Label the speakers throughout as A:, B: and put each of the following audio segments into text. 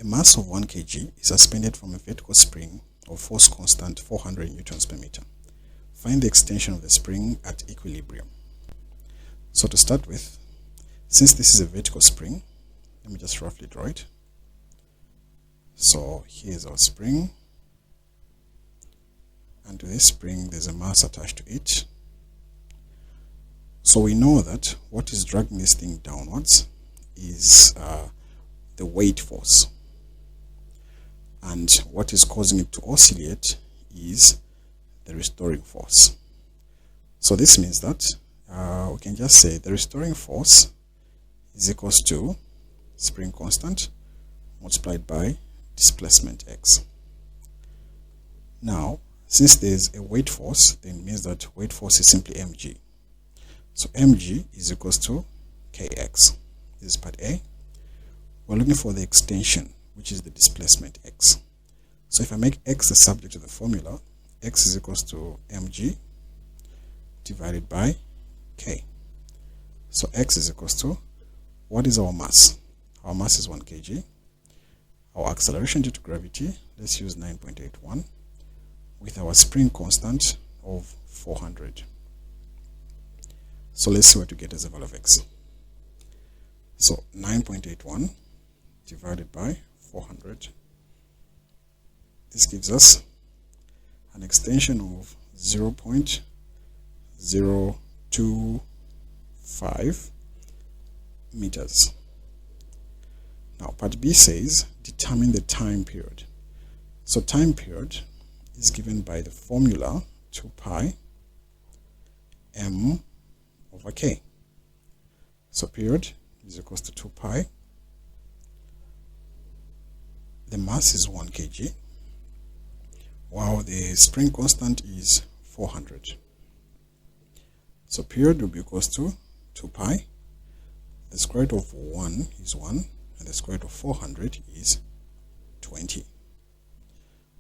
A: A mass of 1 kg is suspended from a vertical spring of force constant 400 newtons per meter. Find the extension of the spring at equilibrium. So to start with, since this is a vertical spring, let me just roughly draw it. So here's our spring, and to this spring there's a mass attached to it. So we know that what is dragging this thing downwards is the weight force, and what is causing it to oscillate is the restoring force. So this means that we can just say the restoring force is equals to spring constant multiplied by displacement x. Now, since there's a weight force, then it means that weight force is simply mg. So mg is equals to kx. This is part A. We're looking for the extension, which is the displacement x. So if I make x the subject of the formula, x is equals to mg divided by k. So x is equals to, what is our mass? Our mass is 1 kg. Our acceleration due to gravity, let's use 9.81, with our spring constant of 400. So let's see what we get as a value of x. So 9.81 divided by 400. This gives us an extension of 0.025 meters. Now part B says determine the time period. So time period is given by the formula 2 pi m over k. So period is equals to 2 pi. The mass is 1 kg, while the spring constant is 400. So period will be equals to 2 pi. The square root of 1 is 1, and the square root of 400 is 20.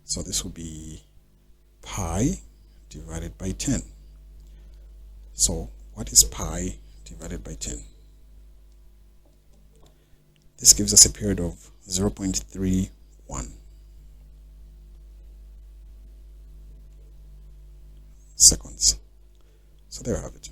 A: So this will be pi divided by 10. So what is pi divided by 10? This gives us a period of 0.31 seconds. So there we have it.